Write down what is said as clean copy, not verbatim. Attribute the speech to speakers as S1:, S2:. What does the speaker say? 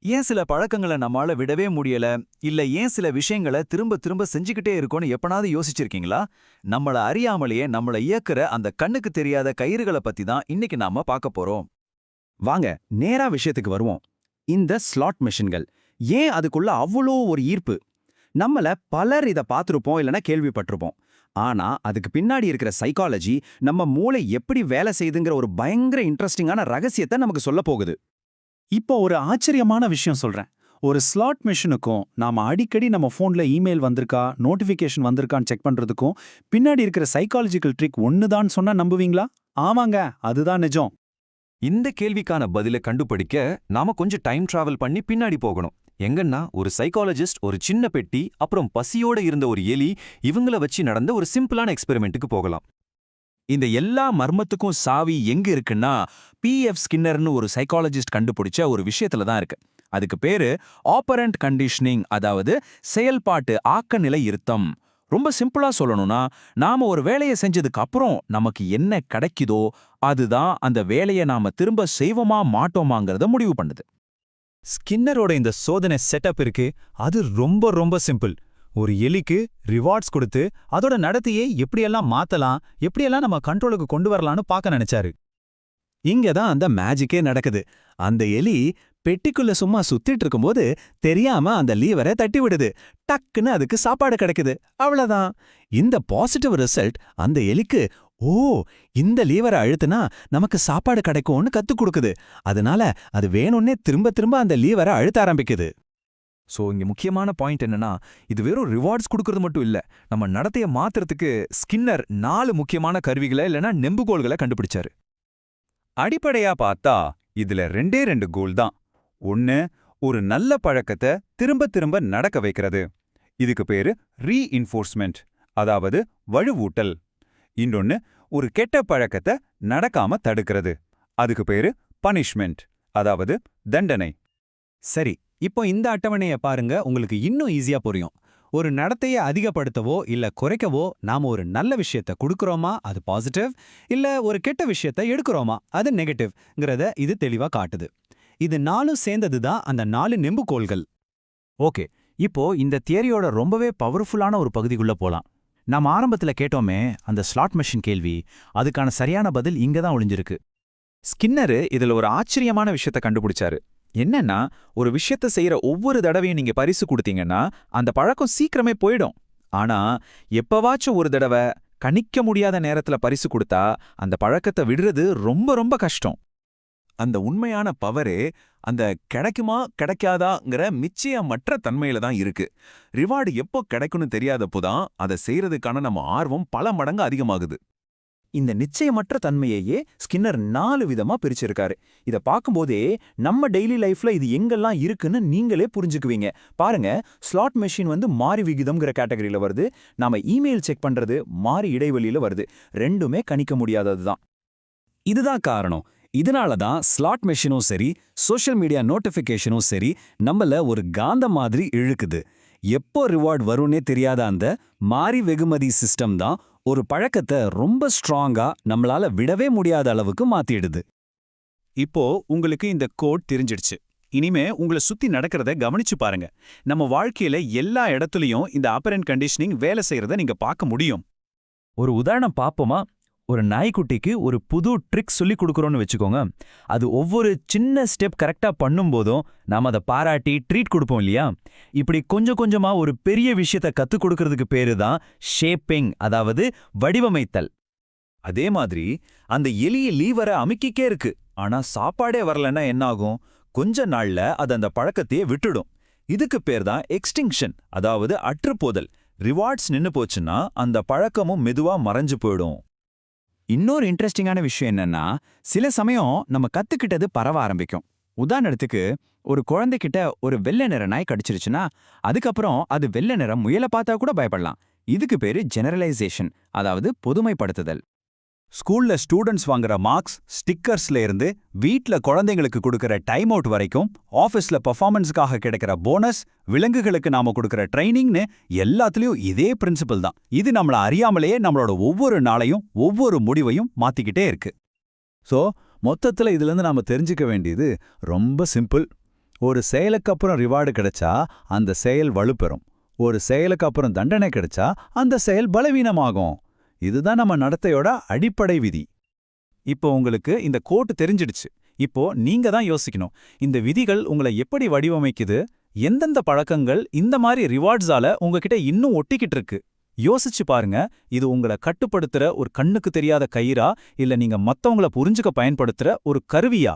S1: ஏன் சில பழக்கங்கள நம்மால விடவே முடியல, இல்ல ஏன் சில விஷயங்கள திரும்ப திரும்ப செஞ்சுக்கிட்டே இருக்கோன்னு எப்பனாவது யோசிச்சிருக்கீங்களா? நம்மள அறியாமலேயே நம்மள இயக்குற அந்த கண்ணுக்கு தெரியாத கயிறுகள பத்தி தான் இன்னைக்கு நாம பார்க்க போறோம்.
S2: வாங்க நேரா விஷயத்துக்கு வருவோம். இந்த ஸ்லாட் மெஷின்கள் ஏன் அதுக்குள்ள அவ்வளோ ஒரு ஈர்ப்பு? நம்மள பலர் இத பார்த்திருப்போம் இல்லனா கேள்விப்பட்டிருப்போம். ஆனா அதுக்கு பின்னாடி இருக்கிற சைக்காலஜி, நம்ம மூளை எப்படி வேலை செய்யுதுங்கிற ஒரு பயங்கர இன்ட்ரெஸ்டிங்கான ரகசியத்தை நமக்கு சொல்ல போகுது.
S3: இப்போ ஒரு ஆச்சரியமான விஷயம் சொல்றேன். ஒரு ஸ்லாட் மெஷினுக்கும் நாம அடிக்கடி நம்ம ஃபோன்ல இமெயில் வந்திருக்கா, நோட்டிஃபிகேஷன் வந்திருக்கான்னு செக் பண்றதுக்கும் பின்னாடி இருக்கிற சைக்காலஜிக்கல் ட்ரிக் ஒண்ணுதான் சொன்னா நம்புவீங்களா? ஆமாங்க, அதுதான் நிஜம்.
S4: இந்த கேள்விக்கான பதில கண்டுபிடிக்க நாம கொஞ்சம் டைம் டிராவல் பண்ணி பின்னாடி போகணும். எங்கன்னா ஒரு சைக்காலஜிஸ்ட் ஒரு சின்ன பெட்டி அப்புறம் பசியோட இருந்த ஒரு எலி இவங்கள வச்சு நடந்த ஒரு சிம்பிளான எக்ஸ்பெரிமெண்ட்டுக்கு போகலாம்.
S2: இந்த எல்லா மர்மத்துக்கும் சாவி எங்க இருக்குன்னா, பி.எஃப். ஸ்கின்னர்னு ஒரு சைக்காலஜிஸ்ட் கண்டுபிடிச்ச ஒரு விஷயத்துல தான் இருக்கு. அதுக்கு பேரு ஆப்பரண்ட் கண்டிஷனிங், அதாவது செயல்பாட்டு ஆக்கநிலை இருத்தம். ரொம்ப சிம்பிளா சொல்லணும்னா, நாம ஒரு வேலையை செஞ்சதுக்கு அப்புறம் நமக்கு என்ன கிடைக்குதோ அதுதான் அந்த வேலையை நாம திரும்ப செய்வோமா மாட்டோமாங்கிறத முடிவு பண்ணுது.
S1: ஸ்கின்னரோட இந்த சோதனை செட்டப் இருக்கு, அது ரொம்ப ரொம்ப சிம்பிள். ஒரு எலிக்கு ரிவார்ட்ஸ் கொடுத்து அதோட நடத்தையை எப்படியெல்லாம் மாத்தலாம், எப்படியெல்லாம் நம்ம கண்ட்ரோலுக்கு கொண்டு வரலாம்னு பார்க்க நினைச்சாரு.
S2: இங்க தான் அந்த மேஜிக்கே நடக்குது. அந்த எலி பெட்டிக்குள்ள சும்மா சுத்திட்டு இருக்கும்போது தெரியாம அந்த லீவரை தட்டி விடுது. டக்குன்னு அதுக்கு சாப்பாடு கிடைக்குது. அவ்வளவுதான். இந்த பாசிட்டிவ் ரிசல்ட் அந்த எலிக்கு, ஓ, இந்த லீவரை அழுத்துனா நமக்கு சாப்பாடு கிடைக்கும்னு கத்துக் கொடுக்குது. அதனால அது வேணும்னே திரும்ப திரும்ப அந்த லீவரை அழுத்த ஆரம்பிக்குது.
S1: சோ இங்க முக்கியமான பாயிண்ட் என்னன்னா, இது வெறும் ரிவார்ட்ஸ் கொடுக்கறது மட்டும் இல்ல, நம்ம நடத்தைய மாத்துறதுக்கு ஸ்கின்னர் 4 முக்கியமான கருவிகளை இல்லனா நெம்புகோல்களை கண்டுபிடிச்சாரு.
S5: அடிப்படையா பார்த்தா இதுல ரெண்டு கோல் தான். ஒன்னு, ஒரு நல்ல பழக்கத்தை திரும்ப திரும்ப நடக்க வைக்கிறது. இதுக்கு பேரு ரீஇன்ஃபோர்ஸ்மெண்ட், அதாவது வலுவூட்டல். இன்னொன்னு, ஒரு கெட்ட பழக்கத்தை நடக்காம தடுக்கிறது. அதுக்கு பேரு பனிஷ்மெண்ட், அதாவது தண்டனை.
S6: சரி, இப்போ இந்த அட்டவணைய பாருங்க, உங்களுக்கு இன்னும் ஈஸியா புரியும். ஒரு நடத்தையை அதிகப்படுத்தவோ இல்ல குறைக்கவோ நாம ஒரு நல்ல விஷயத்தை கொடுக்கறோமா, அது பாசிட்டிவ், இல்ல ஒரு கெட்ட விஷயத்தை எடுக்கிறோமா, அது நெகட்டிவ்ங்கிறத இது தெளிவா காட்டுது. இது 4ம் சேர்ந்தது தான் அந்த 4 நெம்புகோல்கள்.
S2: ஓகே, இப்போ இந்த தியரியோட ரொம்பவே பவர்ஃபுல்லான ஒரு பகுதிக்குள்ள போலாம். நாம ஆரம்பத்துல கேட்டோமே அந்த ஸ்லாட் மெஷின் கேள்வி, அதுக்கான சரியான பதில் இங்க தான் ஒளிஞ்சிருக்கு.
S1: ஸ்கின்னரு இதுல ஒரு ஆச்சரியமான விஷயத்த கண்டுபிடிச்சாரு. என்னன்னா, ஒரு விஷயத்த செய்யற ஒவ்வொரு தடவையும் நீங்க பரிசு கொடுத்தீங்கன்னா அந்த பழக்கம் சீக்கிரமே போயிடும். ஆனா எப்பவாச்சும் ஒரு தடவை கணிக்க முடியாத நேரத்துல பரிசு கொடுத்தா அந்த பழக்கத்தை விடுறது ரொம்ப ரொம்ப கஷ்டம்.
S7: அந்த உண்மையான பவரே அந்த கிடைக்குமா கிடைக்காதாங்கிற நிச்சயமற்ற தன்மையில தான் இருக்கு. ரிவார்டு எப்போ கிடைக்கும்னு தெரியாதப்போதான் அதை செய்யறதுக்கான நம்ம ஆர்வம் பல மடங்கு அதிகமாகுது.
S2: இந்த நிச்சயமற்ற தன்மையையே ஸ்கின்னர் 4 விதமா பிரிச்சிருக்காரு. இத பார்க்கும்போதே நம்ம டெய்லி லைஃப்ல இது எங்கெல்லாம் இருக்குன்னு நீங்களே புரிஞ்சுக்குவீங்க. பாருங்க, ஸ்லாட் மெஷின் மாறி விகிதம்ங்கிற கேட்டகரியில வருது. நாம இமெயில் செக் பண்றது மாறி இடைவெளியில வருது. ரெண்டுமே கணிக்க முடியாதது தான். இதுதான் காரணம். இதனால தான் ஸ்லாட் மெஷினும் சரி, சோஷியல் மீடியா நோட்டிஃபிகேஷனும் சரி நம்மள ஒரு காந்த மாதிரி இழுக்குது. எப்போ ரிவார்ட் வரும்னே தெரியாத அந்த மாறி வெகுமதி சிஸ்டம் தான் ஒரு பழக்கத்தை ரொம்ப ஸ்ட்ராங்கா நம்மளால விடவே முடியாத அளவுக்கு மாத்திடுது.
S3: இப்போ உங்களுக்கு இந்த கோட் தெரிஞ்சிடுச்சு. இனிமே உங்களை சுத்தி நடக்கிறத கவனிச்சு பாருங்க. நம்ம வாழ்க்கையில எல்லா இடத்துலயும் இந்த ஆப்பரண்ட் கண்டிஷனிங் வேலை செய்யறத நீங்க பார்க்க முடியும்.
S2: ஒரு உதாரணம் பாப்போமா? ஒரு நாய்க்குட்டிக்கு ஒரு புது ட்ரிக் சொல்லி கொடுக்குறோன்னு வச்சுக்கோங்க. அது ஒவ்வொரு சின்ன ஸ்டெப் கரெக்டா பண்ணும்போதும் நாம அதை பாராட்டி ட்ரீட் கொடுப்போம் இல்லையா? இப்படி கொஞ்சம் கொஞ்சமா ஒரு பெரிய விஷயத்த கத்துக் கொடுக்கறதுக்கு பேரு தான் ஷேப்பிங், அதாவது வடிவமைத்தல்.
S7: அதே மாதிரி அந்த எலிய லீவரை அமுக்கிக்கே இருக்கு. ஆனா சாப்பாடே வரலன்னா என்ன ஆகும்? கொஞ்ச நாள்ல அது அந்த பழக்கத்தையே விட்டுடும். இதுக்கு பேர் தான் எக்ஸ்டிங்ஷன், அதாவது அற்றுப்போதல். ரிவார்ட்ஸ் நின்னு போச்சுன்னா அந்த பழக்கமும் மெதுவா மறைஞ்சு போயிடும்.
S2: இன்னொரு இன்ட்ரெஸ்டிங்கான விஷயம் என்னன்னா, சில சமயம் நம்ம கத்துக்கிட்டது பரவ ஆரம்பிக்கும். உதாரணத்துக்கு, ஒரு குழந்தைகிட்ட ஒரு வெள்ளை நிற நாய் கடிச்சிருச்சுன்னா அதுக்கப்புறம் அது வெள்ளை நிறம் முயலை பார்த்தா கூட பயப்படலாம். இதுக்கு பேரு ஜெனரலைசேஷன், அதாவது பொதுமைப்படுத்துதல்.
S5: ஸ்கூல்ல ஸ்டூடெண்ட்ஸ் வாங்குற மார்க்ஸ், ஸ்டிக்கர்ஸ்ல இருந்து வீட்ல குழந்தைங்களுக்கு கொடுக்கற டைம் அவுட் வரைக்கும், ஆஃபீஸ்ல பெர்ஃபார்மன்ஸ்க்காக கிடைக்கிற போனஸ், விலங்குகளுக்கு நாம கொடுக்கற ட்ரைனிங்னு எல்லாத்துலயும் இதே பிரின்சிபல் தான். இது நம்மள அறியாமலேயே நம்மளோட ஒவ்வொரு நாளையும் ஒவ்வொரு முடிவையும் மாத்திக்கிட்டே இருக்கு.
S7: ஸோ மொத்தத்துல இதுலேருந்து நாம தெரிஞ்சுக்க வேண்டியது ரொம்ப சிம்பிள்.
S5: ஒரு செயலுக்கு அப்புறம் ரிவார்டு கிடைச்சா அந்த செயல் வலுப்பெறும். ஒரு செயலுக்கு அப்புறம் தண்டனை கிடைச்சா அந்த செயல் பலவீனமாகும். இதுதான் நம்ம நடத்தையோட அடிப்படை விதி.
S2: இப்போ உங்களுக்கு இந்த கோட் தெரிஞ்சிடுச்சு. இப்போ நீங்க தான் யோசிக்கணும், இந்த விதிகள் உங்களை எப்படி வடிவமைக்குது, எந்தெந்த பழக்கங்கள் இந்த மாதிரி ரிவார்ட்ஸால உங்ககிட்ட இன்னும் ஒட்டிக்கிட்டு இருக்கு. யோசிச்சு பாருங்க, இது உங்களை கட்டுப்படுத்துற ஒரு கண்ணுக்கு தெரியாத கயிறா, இல்ல நீங்க மத்தவங்கள புரிஞ்சுக்க பயன்படுத்துற ஒரு கருவியா?